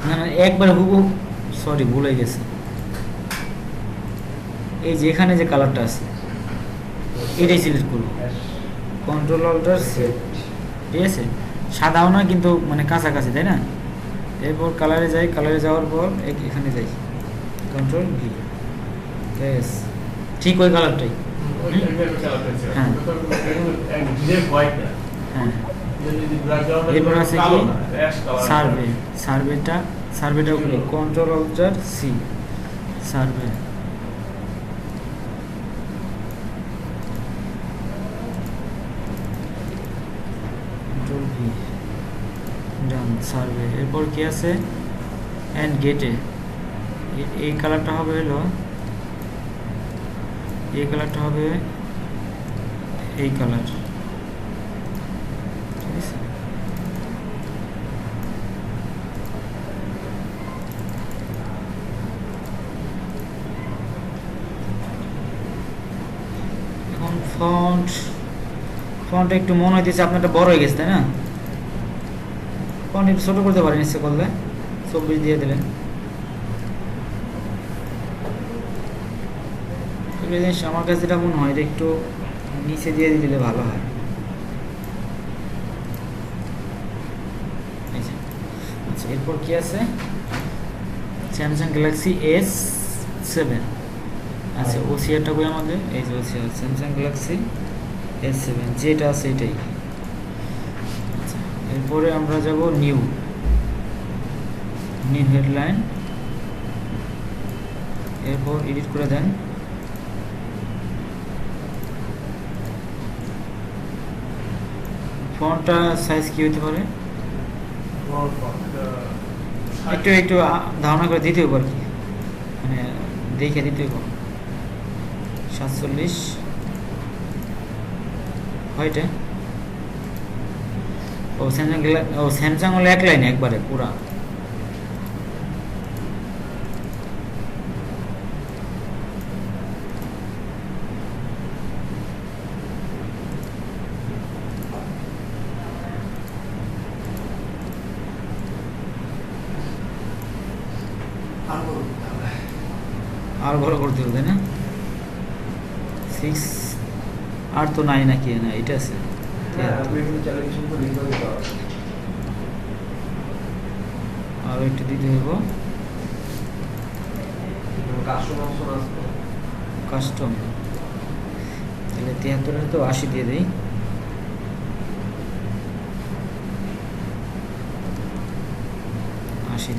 না না, একবার হুবহু, সরি ভুল হয়ে গেছে। এই যে এখানে যে কালারটা আছে, এটাই সিলেক্ট করবো, কন্ট্রোল অল্টার সি, ঠিক আছে। সাদাও না কিন্তু মানে কাছাকাছি, তাই না? এরপর কালারে যাই, কালারে যাওয়ার পর এখানে যাই, কন্ট্রোল ভি, ব্যাস, ঠিক ওই কালারটাই। হ্যাঁ। হ্যাঁ, এরপর আছে কি সার্ভে, সার্ভেটাও করি, control alt C, survey, control V, done, survey. এরপর কি আছে? এন্ড গেটে, এই কালারটা হবে হলো, এই কালারটা হবে এই কালার, ঠিক আছে। এখন ফন্ট একটু মনে হইতেছে আপনারটা বড় হয়ে গেছে, তাই না? ফন্ট একটু ছোট করতে পারেন ইচ্ছে করলে, 24 দিয়ে দিলেন। জিনিস আমার কাছে যেটা মনে হয়, এটা একটু নিচে দিয়ে দিলে ভালো হয়। আচ্ছা, এরপর কি আছে? স্যামসাং গ্যালাক্সি S7, আচ্ছা ওসিআরটা কই আমাদের? এই যে ওসিআর, স্যামসাং গ্যালাক্সি S7, যেটা আছে এটাই। আচ্ছা, এরপরে আমরা যাব নিউ হেডলাইন, এরপর এডিট করে দেন। ফন্টটা সাইজ কি হতে পারে? একটু একটু ধারণা করে দিতে হবে আর কি, মানে দেখে দিতে হবে। 47 হয়টা স্যামসাং হলো এক লাইনে একবারে পুরা। আর বড় করতে হবে তাই না? 6 আর তো নাই নাকি, না এটা আছে। হ্যাঁ, আপনি এখানে চাইলে কিছু করে লিখে দিতে পারবেন। আরও একটু দিতে হইব কাস্টমার অপশন আসবে। কাস্টম, তাহলে 73-এর তো 80 দিয়ে দিই।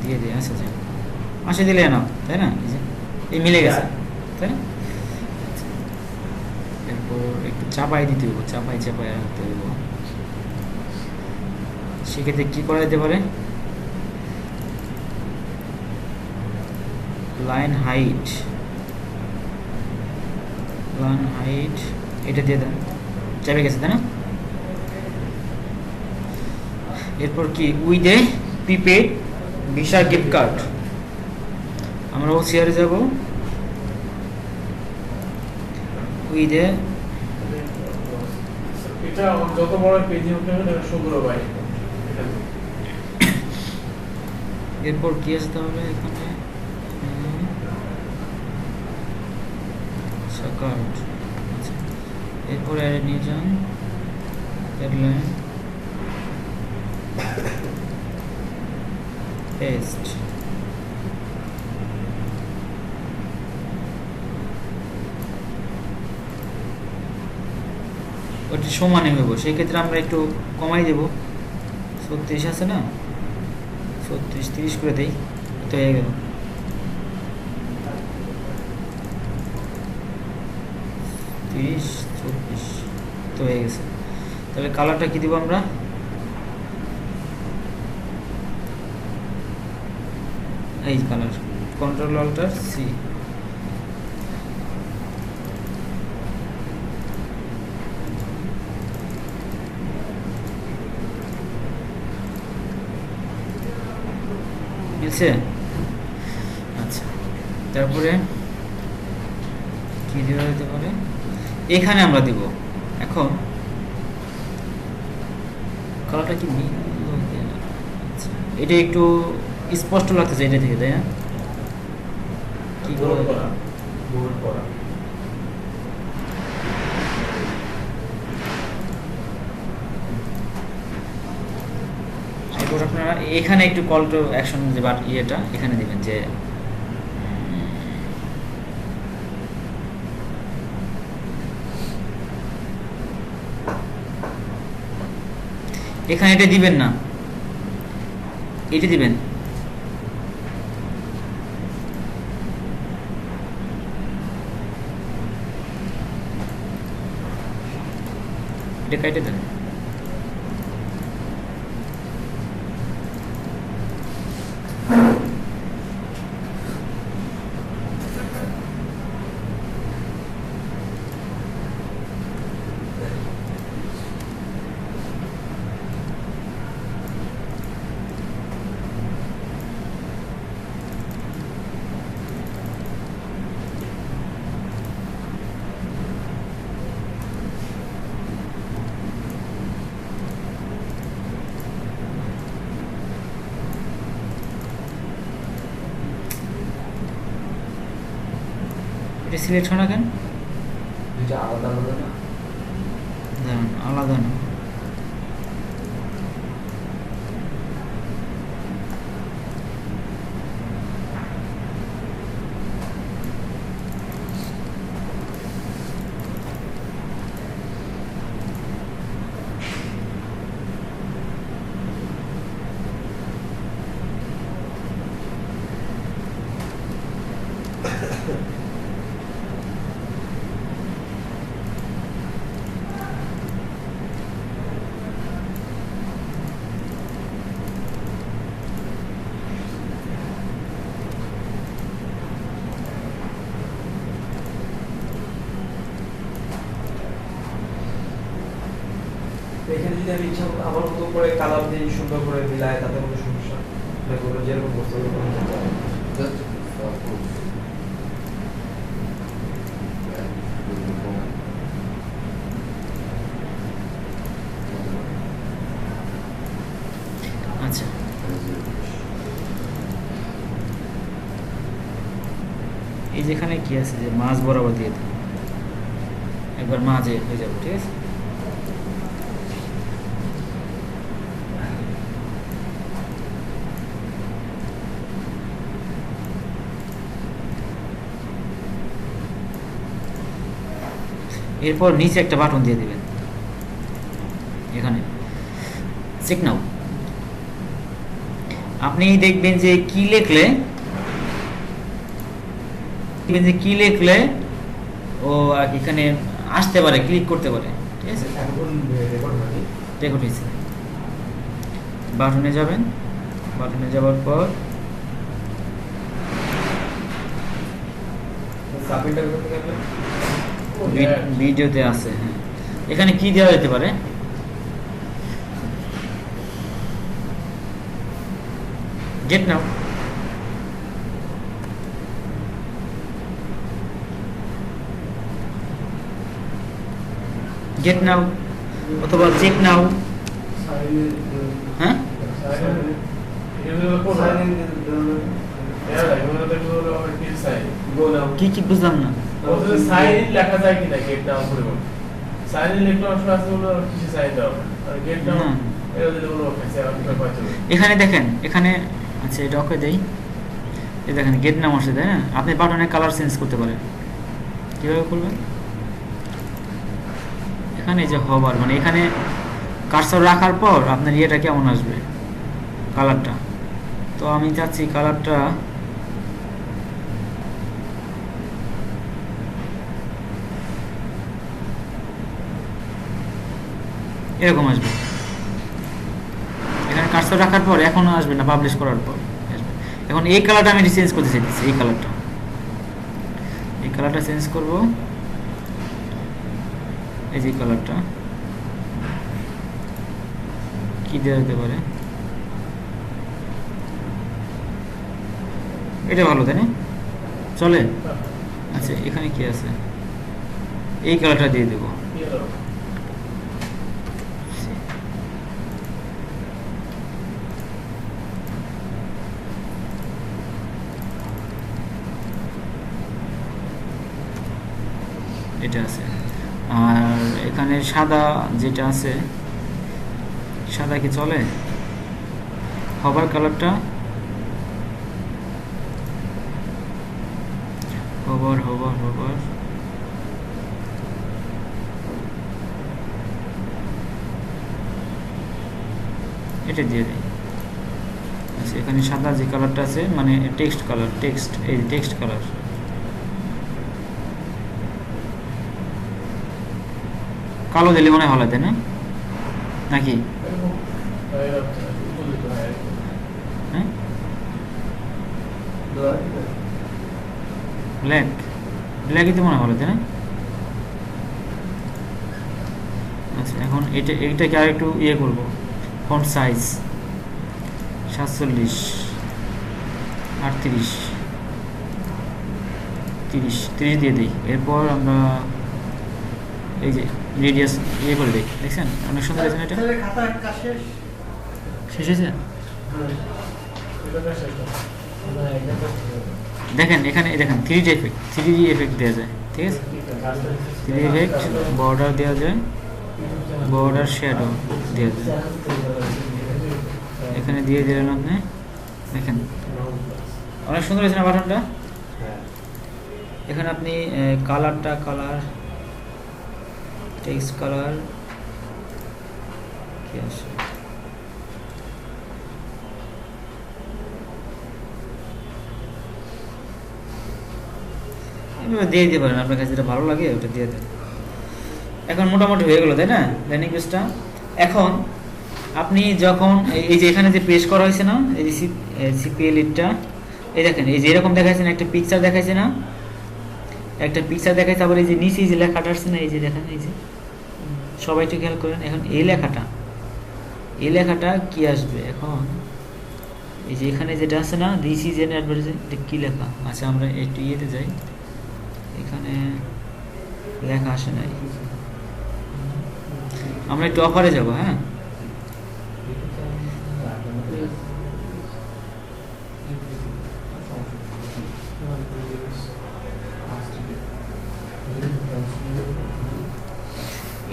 দিয়ে দিই, আচ্ছা আচ্ছা 80 দিলে না, তাই না? এই মিলে গেছে, তাই না? এরপর একটু চাপাই দিতে হইব, চাপাই রাখতে হইব। সেক্ষেত্রে কি করা যেতে পারে? লাইন হাইট এটা দিয়ে দেন, চাপে গেছে তাই না? এরপর কি with a prepaid visa gift card, আমরা ওসিআরে যাব। উইথ এ এটা যত বড় পেজ উঠে এটা সুন্দর ভাই। এরপর কি আসতে হবে এখানে? কার্ড, আচ্ছা। এরপর অ্যাড নিয়ে যান, হেডলাইন পেস্ট। ওটা সমানে হইব, সেই ক্ষেত্রে আমরা একটু কমাই দেব। 36 আছে না, 36 30 করে দেই, তো হয়ে গেল। 30 34 তো হয়ে গেছে। তাহলে কালারটা কি দিব আমরা? এই কালার, কন্ট্রোল অল্টার সি। মিলছে? আচ্ছা, তারপরে কি দেওয়া যেতে পারে? এখানে আমরা দিব। এখন কালারটা কি আচ্ছা, এটা একটু স্পষ্ট লাগতেছে এটা থেকে, তাই না? কি বোল্ড করে করা, বোল্ড করা। এরপর আপনারা এখানে একটু কল টু অ্যাকশন যে বাট ইয়েটা এখানে দিবেন, যে এখানে এটা দিবেন না, এটা দিবেন। এটা কেটে দেন। এটা সিলেক্ট হয় না কেন? দুইটা আলাদা আলাদা না? দাঁড়ান, আলাদা না। যদি আমি ইচ্ছা মতো আমার মতো করে কালার দিয়ে সুন্দর করে মিলাই তাতে কোনো সমস্যা দেখো যেরকম বস্তু Just suppose. আচ্ছা এই যেখানে কি আছে যে মাছ বরাবর দিয়ে দিই, একবার মাঝে হয়ে যাবে, ঠিক আছে। এরপর নিচে একটা বাটন দিয়ে দিবেন, এখানে চেক নাও। আপনি দেখবেন যে কি লিখলে ও এখানে আসতে পারে, ক্লিক করতে পারে, ঠিক আছে। এখন রেকর্ড মানে রেকর্ড হয়েছে। বাটনে যাবেন, বাটনে যাওয়ার পর সাবমিটটা করতে গেলে ভিডিওতে আছে, হ্যাঁ। এখানে কি দেওয়া যেতে পারে, গেট নাও, গেট নাও অথবা চেক নাও, হ্যাঁ। কি কি বুঝলাম না। লেখা যায় কিনা গেট নাও পরিবর্তে সাইন ইন লিখলে অপশন আছে বলে কিছু সাইন দাও আর গেট নাও না। এটা দিলে বলে অফিসে আপনি পাইতে হবে। এখানে দেখেন, এখানে আচ্ছা এটা ওকে দেই, এই দেখেন গেট নাম আসছে, তাই না। আপনি বাটনের কালার চেঞ্জ করতে পারেন, কিভাবে করবেন, এখানে যে হবার মানে এখানে কার্সর রাখার পর আপনার ইয়েটা কেমন আসবে, কালারটা। তো আমি চাচ্ছি কালারটা এরকম আসবে। এখানে কার্সর রাখার পর এখনো আসবে না, পাবলিশ করার পর আসবে। এখন এই কালারটা আমি চেঞ্জ করতে চাইতেছি, এই কালারটা চেঞ্জ করব। এই যে কালারটা কি দেওয়া যেতে পারে, এটা ভালো, তাই না, চলে। আচ্ছা এখানে কি আছে, এই কালারটা দিয়ে দেবো। এটা আছে। আর এখানে সাদা যেটা আছে, সাদা কি চলে, হবার কালারটা হবার এটা দিয়ে দিই। আচ্ছা এখানে সাদা যে কালারটা আছে মানে টেক্সট কালার, এই টেক্সট কালার, কালো দিলে মনে হয় ভালো, তাই না নাকি, হ্যাঁ। ব্ল্যাকই তো মনে হয় ভালো, তাই না। আচ্ছা এখন এইটাকে আর একটু ইয়ে করবো, ফন্ট সাইজ 47, 38, 30 দিয়ে দিই। এরপর আমরা এই যে রেডিয়াস ইয়ে করে দিই, দেখছেন অনেক সুন্দর হয়েছে। এটা শেষ হয়েছে, দেখেন এখানে দেখেন 3D এফেক্ট দেওয়া যায়, ঠিক আছে। 3D এফেক্ট, বর্ডার দেওয়া যায়, বর্ডার শ্যাডো দেওয়া যায়, এখানে দিয়ে দিলেন আপনি, দেখেন অনেক সুন্দর হয়েছে না বাটনটা। এখানে আপনি কালার টেক্সট কালার কি আছে, দিয়ে দিতে পারেন, আপনার কাছে যেটা ভালো লাগে ওটা দিয়ে দেন। এখন মোটামুটি হয়ে গেল, তাই না ল্যান্ডিং পেজটা। এখন আপনি যখন এই যে এখানে যে পেস্ট করা হয়েছে না, এই যে সিপিএল লিডটা, এই দেখেন এই যে এরকম দেখাচ্ছে না, একটা পিকচার দেখাচ্ছে না, একটা পিকচার দেখাচ্ছে। তারপরে এই যে নিচে যে লেখাটা আসছে না, এই যে দেখেন, এই যে সবাই একটু খেয়াল করেন। এখন এই লেখাটা এই লেখাটা কি আসবে এখন? এই যে এখানে যেটা আছে না, দিস ইজ এন অ্যাডভার্টাইজিং, এটা কি লেখা? আচ্ছা আমরা একটু ইয়েতে যাই, এখানে লেখা আসে নাই, আমরা একটু অফারে যাব। হ্যাঁ,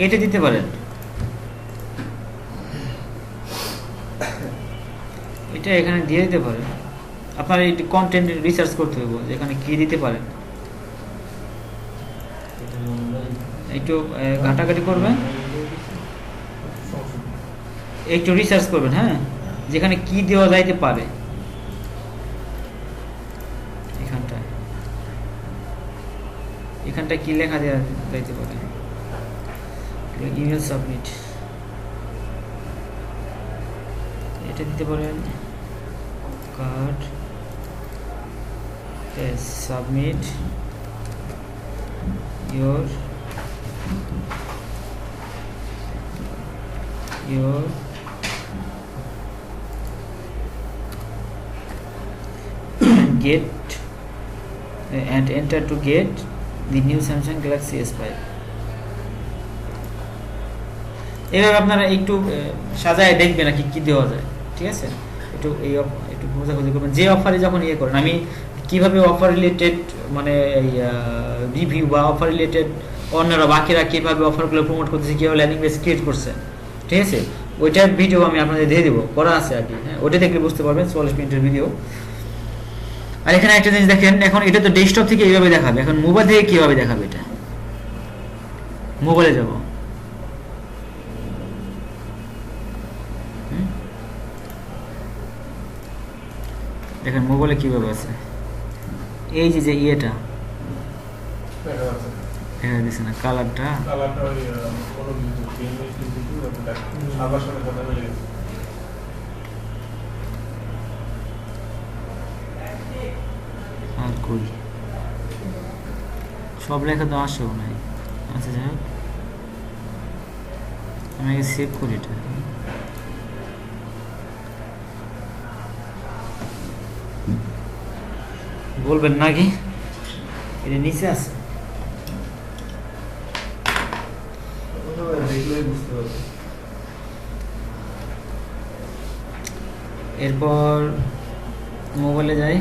এটা দিতে পারেন, এটা এখানে দিয়ে দিতে পারেন। আপনার এই কন্টেন্ট রিসার্চ করতে হবে যে এখানে কি দিতে পারেন, একটু ঘাটাঘাটি করবেন, একটু রিসার্চ করবেন। হ্যাঁ, যেখানে কি দেওয়া যাইতে পারে, এখানটায় কি লেখা দেওয়া যাইতে পারে। ইমেল সাবমিট, এটা দিতে পারেন, card submit your get and enter to get the new Samsung Galaxy S5। এভাবে আপনারা একটু সাজায় দেখবেন নাকি কি দেওয়া যায়, ঠিক আছে? একটু একটু খোঁজাখুঁজি করবেন যে অফারে যখন ইয়ে করেন। আমি কিভাবে অফার রিলেটেড মানে রিভিউ বা অফার রিলেটেড অন্যরা বাকিরা কীভাবে অফারগুলো প্রমোট করতেছে, কীভাবে ল্যান্ডিং পেজ ক্রিয়েট করছে, ঠিক আছে, ওইটার ভিডিও আমি আপনাদের দিয়ে দেবো, করা আছে আর কি। হ্যাঁ, ওইটা দেখলে বুঝতে পারবেন, 44 মিনিটের ভিডিও। আর এখানে একটা জিনিস দেখেন, এখন এটা তো ডেস্কটপ থেকে এইভাবে দেখাবে, এখন মোবাইল থেকে কীভাবে দেখাবে? এটা মোবাইলে যাব, দেখেন মোবাইলে কীভাবে আছে, এই যে ইয়েটা দেখা দিচ্ছে না, কালারটা আর কই সব লেখা তো আসেও নাই। আচ্ছা যাই হোক, আমি আগে সেভ করি এটা। বলবেন নাকি এটা নিচে আছে? এরপর মোবাইলে যাই,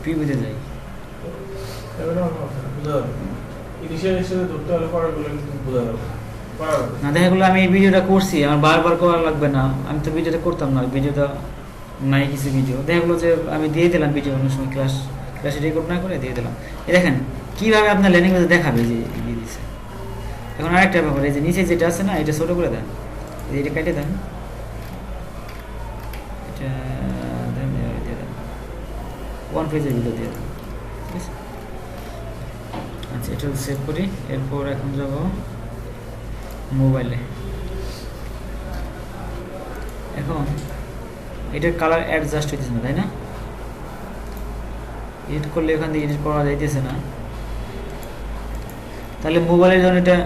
প্রিভিউতে যাই। না দেখা গেলো আমি এই ভিডিওটা করছি, আমার বারবার করা লাগবে না, আমি তো ভিডিওটা করতাম না, ভিডিওটা নাই কিছু ভিডিও দেখা গেলো যে আমি দিয়ে দিলাম ভিডিও অন্য সময় ক্লাসে রেকর্ড না করে দিয়ে দিলাম। এই দেখেন কীভাবে আপনার ল্যান্ডিং পেজে দেখাবে যে দিয়ে দিচ্ছে। এখন আরেকটা ব্যাপার, এই যে নিচে যেটা আছে না, এটা ছোটো করে দেন, এটা কেটে দেন, এটা দিয়ে দেন, ওয়ান পেজের ভিডিও দিয়ে দেন, ঠিক আছে? আচ্ছা এটা সেভ করি। এরপর এখন যাব মোবাইলে। এখন এটার কালার অ্যাডজাস্ট হইতেছে না, তাই না? এডিট করলে এখান থেকে এডিট করা যাইতেছে না, তাহলে মোবাইলের জন্য এটা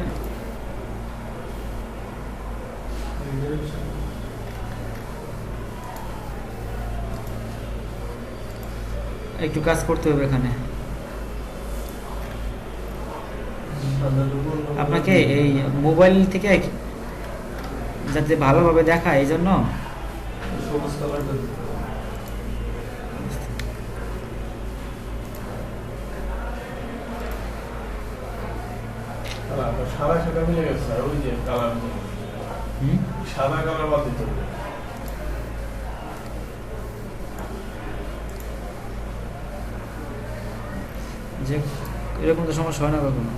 একটু কাজ করতে হবে। এখানে আপনাকে এই মোবাইল থেকে যাতে ভালোভাবে দেখায় এই জন্য সাদা সেটা মিলে গেছে, ওই যে কালার সাদা কালার বাদ দিতে হবে। যে এরকম তো সমস্যা হয় না কখনো।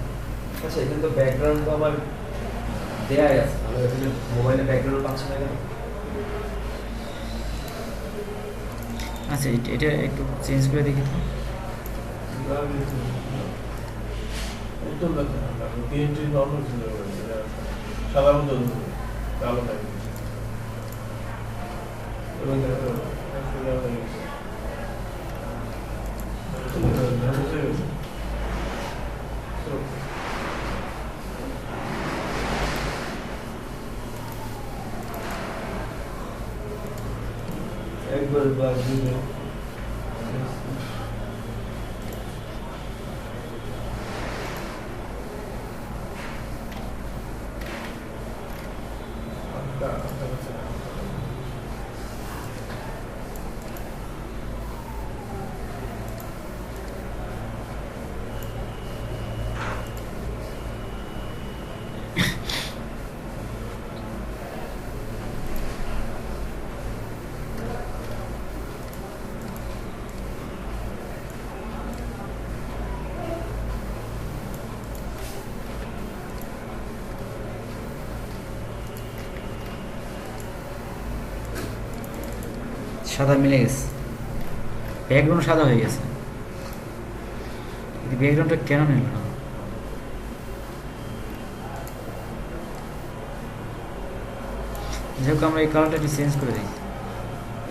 আচ্ছা এখানে তো ব্যাকগ্রাউন্ড তো আমার দেয়াই আছে, আমি এখানে মোবাইলে ব্যাকগ্রাউন্ড পাচ্ছি না কেন? আচ্ছা এটা একটু চেঞ্জ করে দেখি তো। উত্তর দেখতে তিনটি নর্মাল ছিল, সাদা মতো কালো থাকে। একবার বা দুইবার সাদা মিলে গেছে, ব্যাকগ্রাউন্ড সাদা হয়ে গেছে। ব্যাকগ্রাউন্ডটা কেন নিল না? যাই হোক, আমরা এই কালারটা একটু চেঞ্জ করে দিই।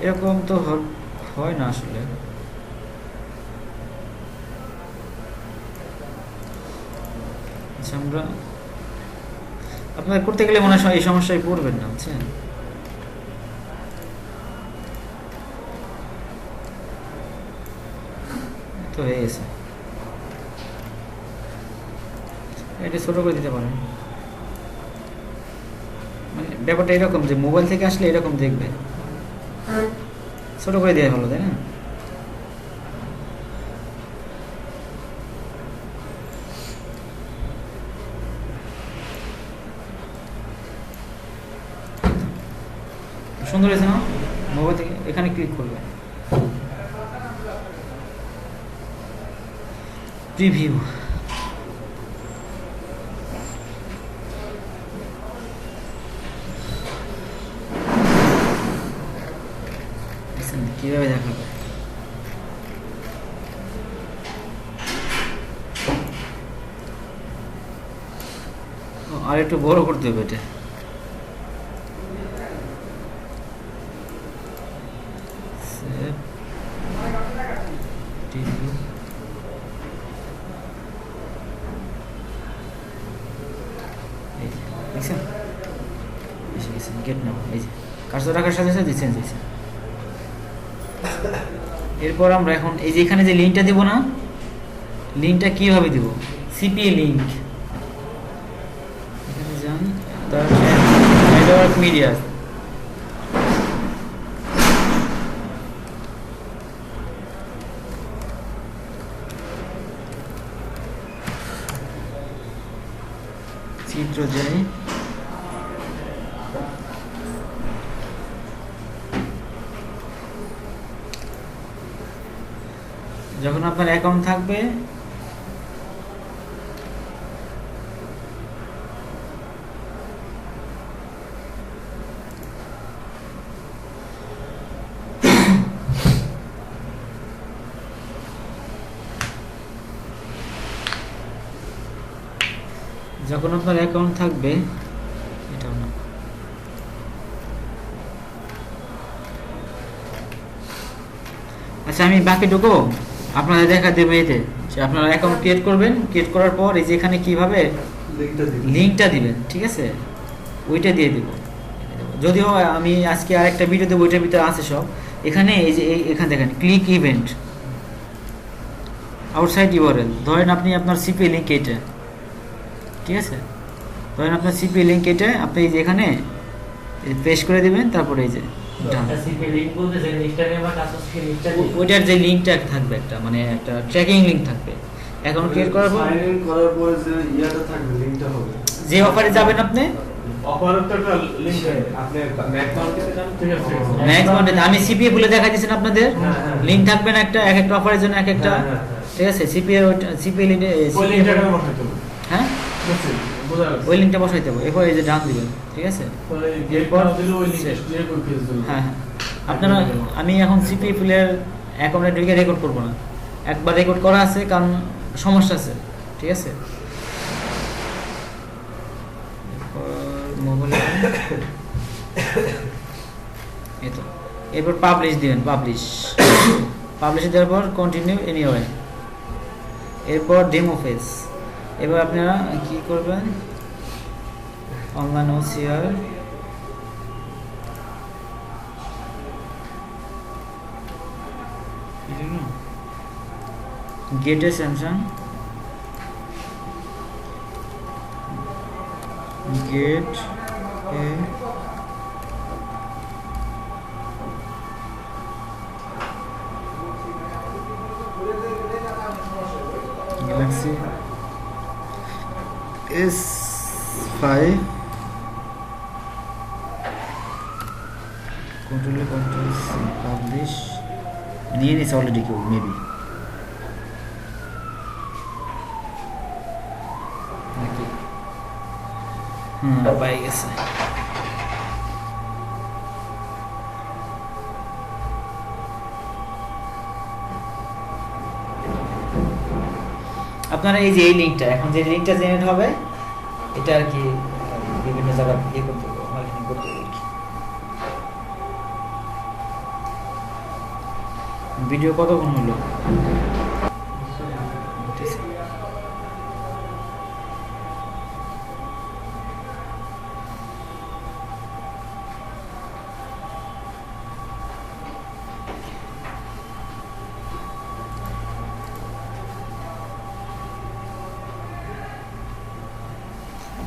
এরকম তো হয় না আসলে। আচ্ছা, আমরা আপনার করতে গেলে মনে হয় এই সমস্যায় পড়বেন না, বুঝছেন? তো হয়ে গেছে, এটা ছোট করে দিতে পারেন। মানে ব্যাপারটা এরকম যে মোবাইল থেকে আসলে এরকম দেখবে, ছোট করে দেওয়া ভালো, তাই না? সুন্দর হয়েছে না? মোবাইল থেকে এখানে ক্লিক করবে, প্রিভিউ। কিভাবে দেখাবে? আর একটু বড় করতে হবে এটা। গেট নাও, এই যে কার্সর রাখার সাথে সাথে চেঞ্জ হয়েছে। এরপর আমরা এখন এই যে এখানে যে লিঙ্কটা দিব না, লিঙ্কটা কিভাবে দিব? সিপিএ লিঙ্ক, এখানে যান, নেটওয়ার্ক মিডিয়া, চিত্র যাই, যখন আপনার অ্যাকাউন্ট থাকবে যখন আপনার অ্যাকাউন্ট থাকবে, এটাও না, আচ্ছা আমি বাকি ঢুকো আপনাদের দেখা দেবে। এতে যে আপনারা অ্যাকাউন্ট ক্রিয়েট করবেন, ক্রিয়েট করার পর এই যে এখানে কিভাবে লিঙ্কটা দিবেন, ঠিক আছে, ওইটা দিয়ে দিব। যদিও আমি আজকে আরেকটা ভিডিও দেবো, ওইটার ভিতরে আছে সব। এখানে এই যে এখানে দেখেন ক্লিক ইভেন্ট আউটসাইড ইউআরএল, ধরেন আপনি আপনার সিপি লিঙ্ক এটা, ঠিক আছে, ধরেন আপনার সিপি লিঙ্ক এটা আপনি এই যে এখানে পেস্ট করে দিবেন, তারপরে এই যে ওইটার যে লিঙ্কটা থাকবে একটা, মানে একটা ট্র্যাকিং লিঙ্ক থাকবে। এখন ক্রিয়েট করার পর যে ইয়াটা থাকবে, লিংকটা হবে, যে অফারে যাবেন আপনি, অফারের তো একটা লিংক আছে, আপনি ম্যাক মার্কেটে যান, ঠিক আছে, ম্যাক্স মানে আমি সিপিএ বলে দেখা দিয়েছেন আপনাদের, লিঙ্ক থাকবে না একটা, এক একটা অফারের জন্য এক একটা, ঠিক আছে। সিপিএ ওই লিংকটা বসাইতে হবে, হ্যাঁ বুঝছেন, বোঝা গেছে। ওই লিঙ্কটা বসাইতে হবে, এরপর এই যে ডান দিবেন, ঠিক আছে। তাহলে এরপর দিলে ওই লিংকটা ক্লিয়ার করে ফেস দিল। হ্যাঁ হ্যাঁ, আপনারা, আমি এখন সিপিএ ফুলের অ্যাকাউন্টে ঢুকে রেকর্ড করবো না, একবার রেকর্ড করা আছে, কারণ সমস্যা আছে, ঠিক আছে। মোবাইল এই তো, এরপর পাবলিশ দিবেন, পাবলিশ দেওয়ার পর কন্টিনিউ এনিওয়ে, এরপর ডেমো ফেজ। এবার আপনারা কি করবেন, অনলাইন ওসিআর কি জন্য গেটে স্যামসাং গেট এ Galaxy S5 control publish নিয়ে নিস অলরেডি কেউ মেবি নাকি পাই গেছে আপনারা এই যে এই লিঙ্কটা এখন যে লিঙ্কটা জেনারেট হবে এটা আর কি বিভিন্ন জায়গায় ইয়ে করতে হবে মার্কেটিং করতে হবে আর কি ভিডিও কতক্ষণ হলো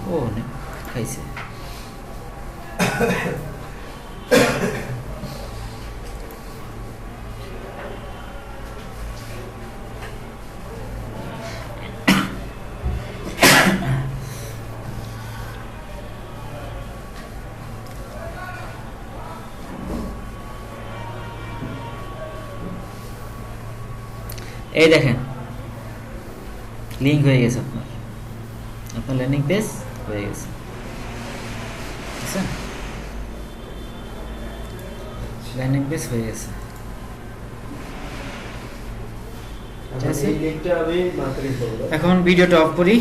ও অনেক খাইছে এই দেখেন লিংক হয়ে গেছে আপনার ল্যান্ডিং পেজ হয়ে গেছে ল্যান্ডিং পেজ হয়ে গেছে এই লিংকটা আমি মার্কেটিং করব। এখন ভিডিওটা অফ করি